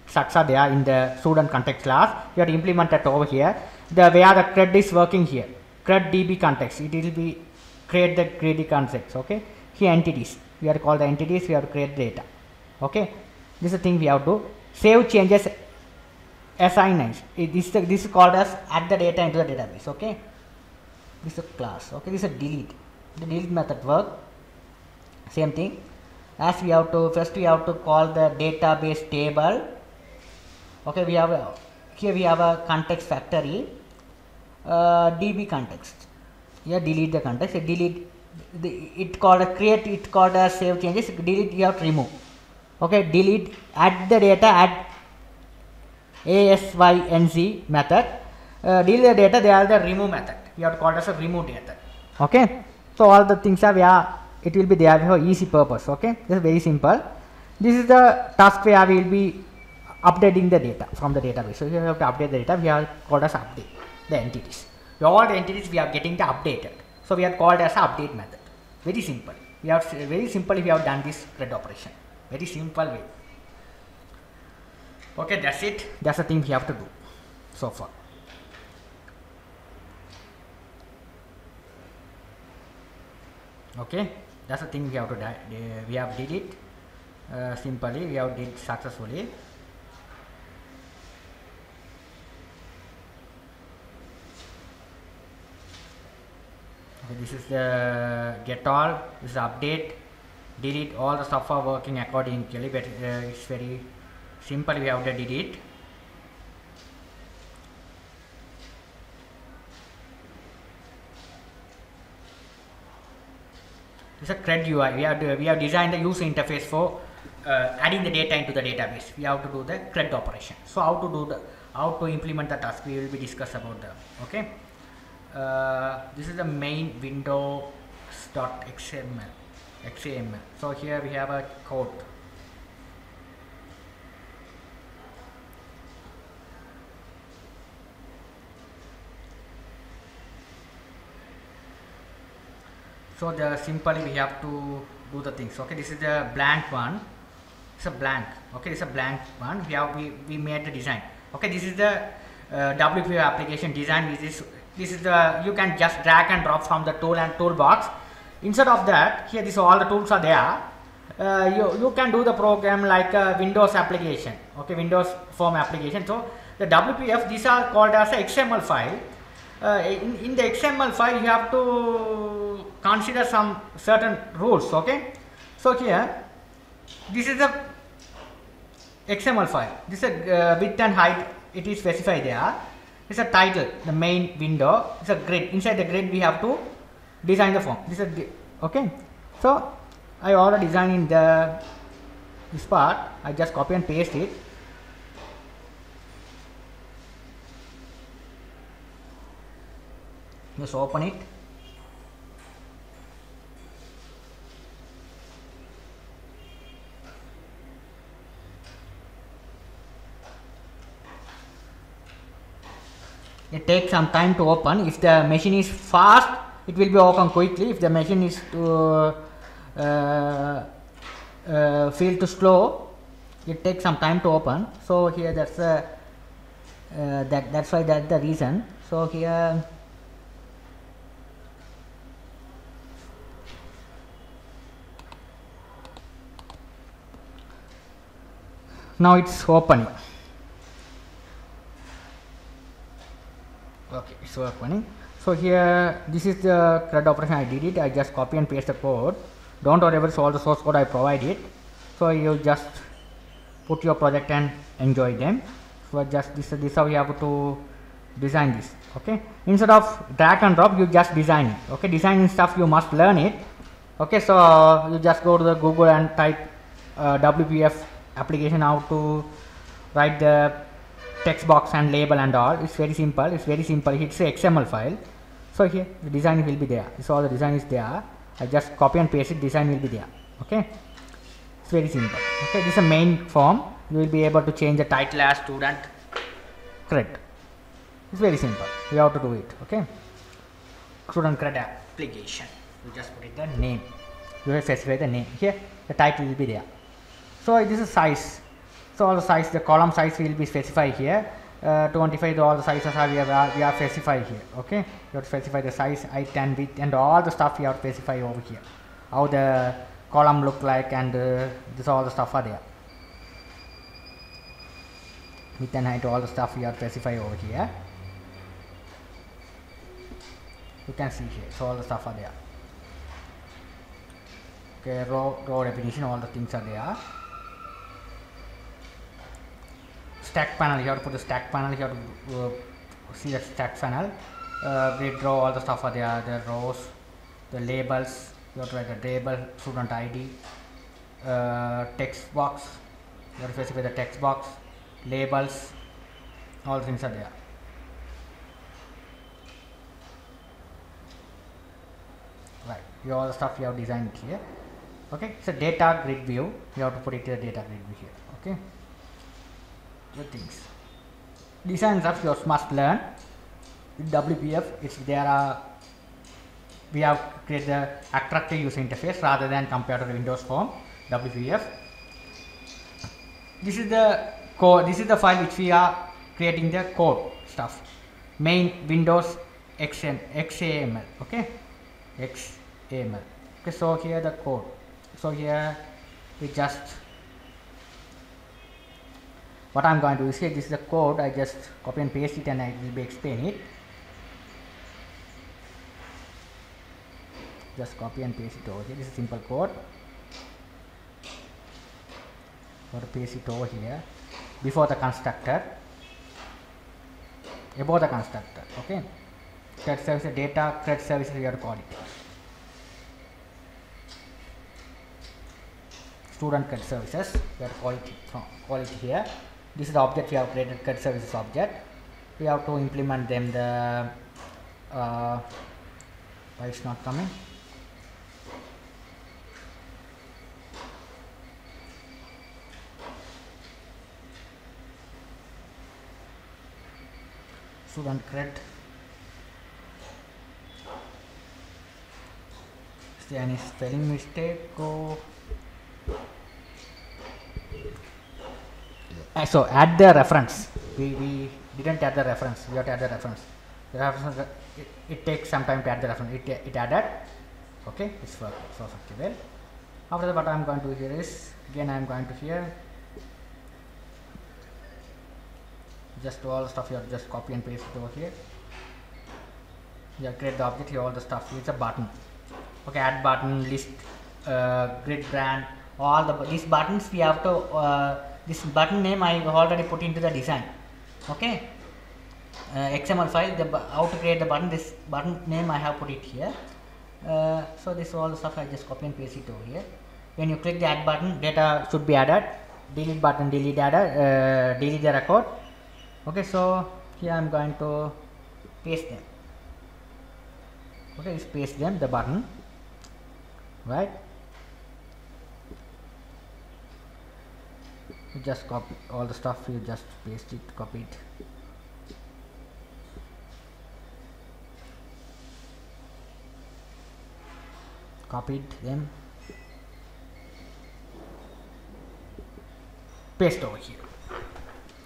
structs are there in the student context class. You have to implement that over here. Where the cred is working here, cred db context, it will be create the greedy context. Okay, here entities, we have to call the entities, we have to create data. Okay, this is the thing we have to save changes, assign. This is called as add the data into the database. Okay, this is a class. Okay, this is a delete. The delete method work same thing as we have to first we have to call the database table. Okay, we have here we have a context factory, db context. Here delete the context, delete it called a create, it called as save changes, delete you have to remove. Okay, delete, add the data, add async method, delete the data, they are the remove method, you have to call it as a remove data. Okay, so all the things are it will be there for easy purpose. Okay, this is very simple. This is the task where we will be updating the data from the database. So you have to update the data, we have called as update the entities. All the entities we are getting the updated, so we have called as update method. Very simple. We have very simply we have done this CRUD operation. Very simple way. Okay, that's it. That's the thing we have to do so far. Okay, that's the thing we have to do. We have did it simply. We have did successfully. This is the get all, this is update, delete, all the stuff are working accordingly, but it's very simple. We have to delete. This is a CRUD UI. We have designed the user interface for adding the data into the database. We have to do the CRUD operation. So how to implement the task, we will be discuss about that. Okay. This is the main windows.xml. So here we have a code. So simply we have to do the things. Okay, this is the blank one. It's a blank. Okay, it's a blank one. We made the design. Okay, this is the WPF application design. This is the, you can just drag and drop from the tool and toolbox. Instead of that, here all the tools are there. You can do the program like a Windows application. Okay, Windows form application. So the WPF, these are called as a XML file. In the XML file, you have to consider some certain rules. Okay, so here this is the XML file. This is a width and height. It is specified there. It's a title, the main window. It's a grid. Inside the grid, we have to design the form. This is okay. So I already designed in this part. I just copy and paste it. Just open it. It takes some time to open. If the machine is fast, it will be open quickly. If the machine is feel too slow, it takes some time to open. So here that's why that's the reason. So here now it's opening. Okay, it's opening. So here this is the CRUD operation. I did it. I just copy and paste the code. Don't worry about all the source code I provided. So you just put your project and enjoy them. So just this is how you have to design this. Okay, instead of drag and drop, you just design it. Okay, designing stuff you must learn it. Okay, so you just go to the Google and type WPF application, how to write the text box and label and all. It's very simple. It's a XML file. So here the design will be there. So the design is there. I just copy and paste it. Design will be there. Okay, it's very simple. Okay, this is a main form. you will be able to change the title as student cred. It's very simple. You have to do it. Okay. Student cred application. You just put it the name. You have to specify the name. Here the title will be there. So this is size. So all the size, the column size will be specified here. 25, all the sizes are we have specified here. Okay. You have to specify the size, height and width and all the stuff you have to specify over here. How the column look like and this all the stuff are there. Width and height, all the stuff you have to specify over here. You can see here. So all the stuff are there. Okay, row definition, all the things are there. Stack panel, you have to put the stack panel, you have to see the stack panel. Grid row, all the stuff are there. The rows, the labels, you have to write the label, student ID, text box, you have to specify the text box, labels, all things are there. Right, all the stuff you have designed here. Okay, so data grid view, you have to put it in the data grid view here. Okay, the things. Design stuff you must learn. In WPF, it's there are we have created the attractive user interface rather than compared to the Windows form WPF. This is the code. This is the file which we are creating the code stuff. Main Windows XML. Okay, XML. Okay, so here the code. So here we just what I'm going to do is here. This is the code. I just copy and paste it, and I will be explain it. Just copy and paste it over here. This is simple code. Got to paste it over here before the constructor, above the constructor. Okay, cred service data cred services you have to call it. Student cred services we have to call it here. This is the object we have created, cred services object. We have to implement them. The why it's not coming? Student cred. Is there any spelling mistake? So add the reference. We didn't add the reference. We have to add the reference. The reference it takes some time to add the reference. It added. Okay, it's perfectly well. After that, what I am going to do here is again I am going to here. Just all the stuff you have to just copy and paste it over here. You have create the object here, all the stuff. It's a button. Okay, add button, list, grid brand, all these buttons we have to. This button name I already put into the design. Okay, XML file. How to create the button? This button name I have put it here. So this all the stuff I just copy and paste it over here. When you click the add button, data should be added. Delete button, delete data, delete the record. Okay, so here I am going to paste them. Okay, just paste them, the button, right? You just copy all the stuff, you just paste it, copy it. Copied them, paste over here.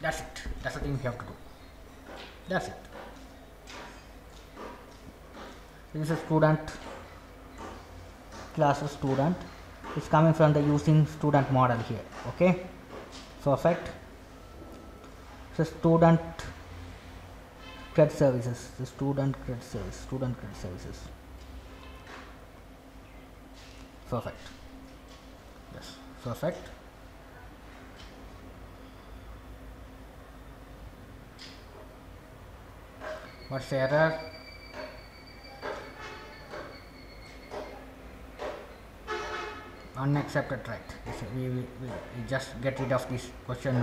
That's it. That's the thing you have to do. That's it. This is student class of student. It's coming from the using student model here. Okay, perfect. So student cred services. The student cred service. Student cred services. Perfect. Yes, perfect. What's the error? Unaccepted, right? We just get rid of this question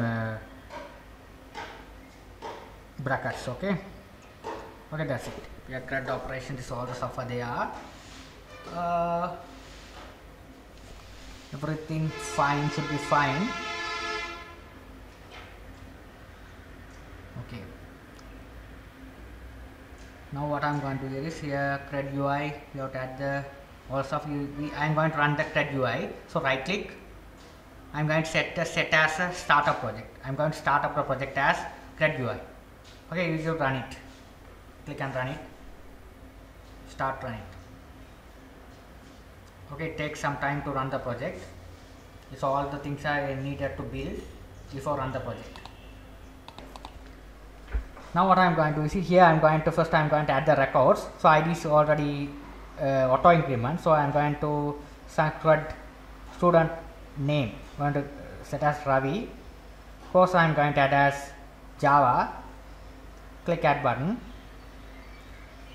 brackets. Okay, that's it. We have cred operation. This all the stuff are there. Everything fine, should be fine. Now what I'm going to do is here CRUD UI, we have to add the all stuff. I'm going to run the CRUD UI. So right click. I'm going to set as a startup project. I'm going to start up the project as CRUD UI. Okay, you should run it. Click and run it. Start run it. Okay, it takes some time to run the project. So all the things I needed to build before run the project. Now what I am going to do is here I am going to first add the records. So ID is already auto increment. So I am going to CRUD student name. I am going to set as Ravi. Course I am going to add as Java. Click add button.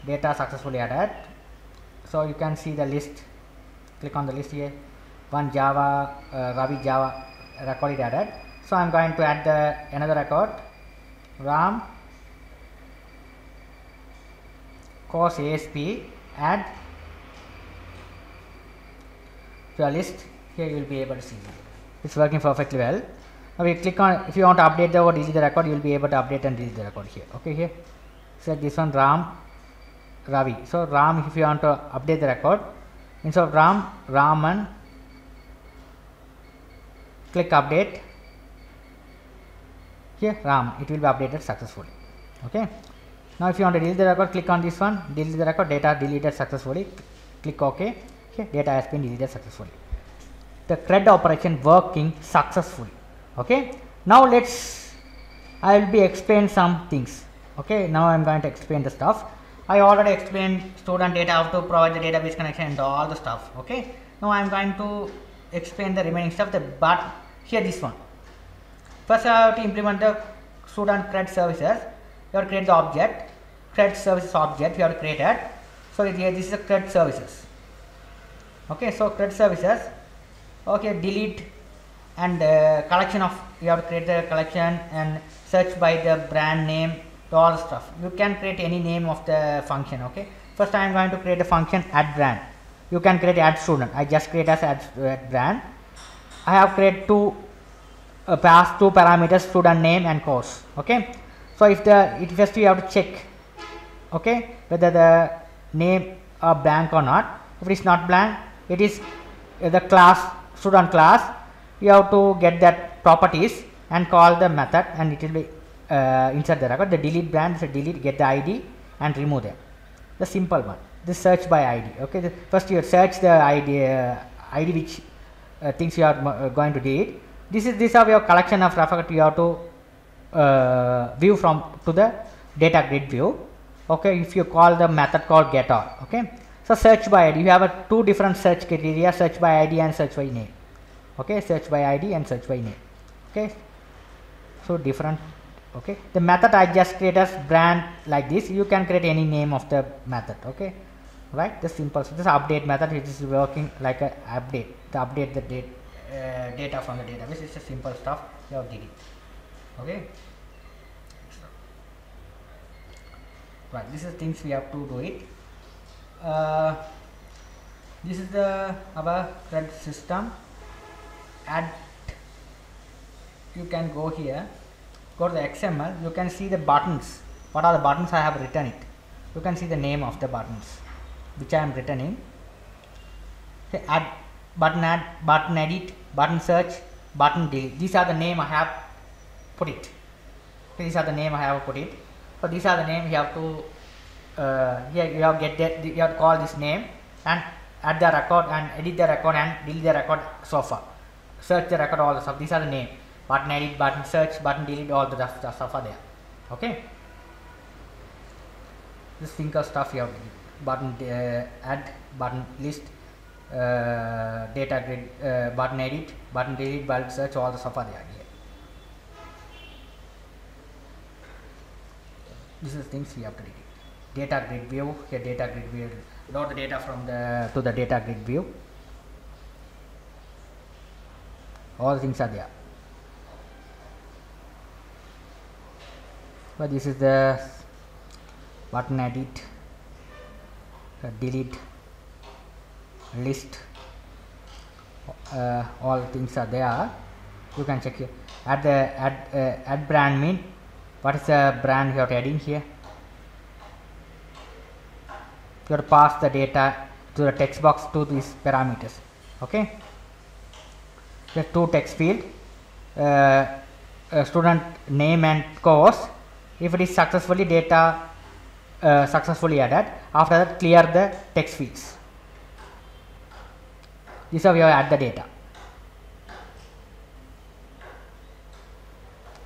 Data successfully added. So you can see the list. Click on the list here. One Java Ravi Java record is added. So I am going to add another record. RAM course ASP, add to a list. Here you will be able to see it's working perfectly well. Now we click on, if you want to update or delete the record, you will be able to update and delete the record here. Okay, here set this one RAM Ravi. So RAM, if you want to update the record, instead of Raman, click update. Here RAM, it will be updated successfully. Okay. Now if you want to delete the record, click on this one, delete the record, data deleted successfully. Click OK. Here data has been deleted successfully. The CRUD operation working successfully. Okay. Now I will be explain some things. Okay. Now I am going to explain the stuff. I already explained student data, how to provide the database connection and all the stuff. Okay. Now I am going to explain the remaining stuff. But here this one. First I have to implement the student CRUD services. You have to create the object, CRUD services object you have to create it. So here this is the CRUD services. Okay, so CRUD services. Okay, delete and collection of, you have to create the collection and search by the brand name, all the stuff. You can create any name of the function. Okay, first I am going to create a function add brand. You can create add student. I just create as add brand. I have created pass two parameters, student name and course. Okay. So if first you have to check, okay, whether the name are blank or not. If it is not blank, it is the class, student class. You have to get that properties and call the method, and it will be insert the record. The delete brand, so delete, get the ID and remove them. The simple one. This search by ID. Okay, first you search the ID which things you are going to delete. These are your collection of record you have to view from to the data grid view. Okay, if you call the method called getter. Okay, so search by ID, you have two different search criteria, search by ID and search by name. Okay, search by ID and search by name. Okay, so different. Okay, the method I just create as brand like this. You can create any name of the method. Okay, right, the simple. So this update method, it is working like a update to update the data from the database. It's a simple stuff you have delete. Okay, right, this is things we have to do it. This is our CRUD system. Add, you can go here, go to the XML, you can see the buttons. What are the buttons I have written it? You can see the name of the buttons which I am returning. Okay, add, button edit, button search, button delete. These are the name I have put it. These are the name I have put it. So these are the name you have to here you have get that, you have to call this name and add the record and edit the record and delete the record so far. Search the record, all the stuff. These are the name. Button edit, button search, button delete, all the stuff are there. Okay. This finger stuff you have to do. Button add, button list, data grid, button edit, button delete, button search, all the stuff are there here. This is things we have to delete. Data grid view, here data grid view, load the data from to the data grid view. All things are there. But this is the button edit, delete, list, all things are there. You can check here. Add brand mean what is the brand you have to add in here. you have to pass the data to the text box to these parameters. Okay, there are two text field, student name and course. If it is successfully data successfully added, after that clear the text fields. This is how we have add the data.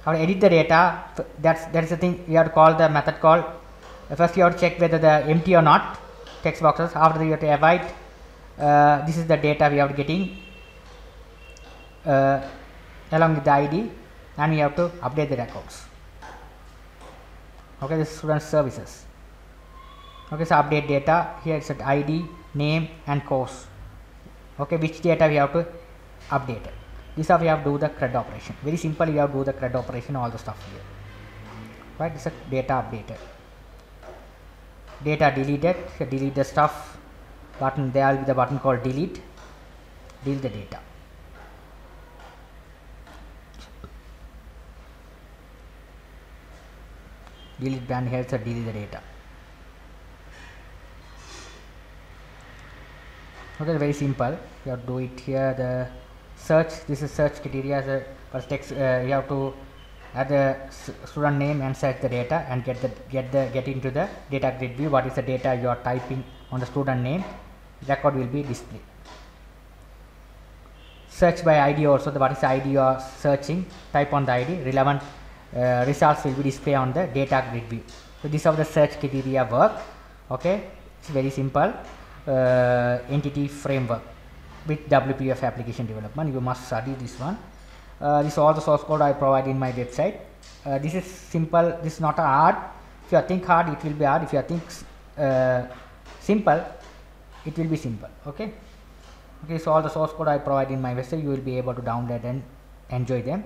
How to edit the data, that is the thing we have to call the method called. First you have to check whether the empty or not text boxes. After that you have to avoid. This is the data we are getting along with the ID, and we have to update the records. Okay, this is student services. Okay, so update data, here it's at ID, name and course. Okay, which data we have to update. This is how we have to do the CRUD operation. Very simple, we have to do the CRUD operation, all the stuff here. Right, this is data updated. Data deleted, so delete the stuff button, there will be the button called delete the data. Delete band helps us delete the data. Okay, very simple. You have to do it here. The search, this is search criteria. So for text, you have to add the student name and search the data and get into the data grid view. What is the data you are typing on the student name? Record will be displayed. Search by ID also. What is the ID you are searching? Type on the ID. Relevant results will be displayed on the data grid view. So this is how the search criteria work. Okay, it's very simple. Entity framework with WPF application development. You must study this one. This is all the source code I provide in my website. This is simple. This is not hard. If you think hard, it will be hard. If you think simple, it will be simple. Okay. Okay. So all the source code I provide in my website, you will be able to download and enjoy them.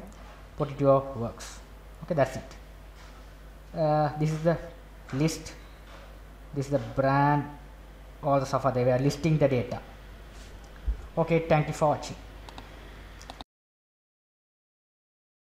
Put it to your works. Okay, that's it. This is the list. This is the brand. All the stuff are there. We are listing the data. Okay, thank you for watching.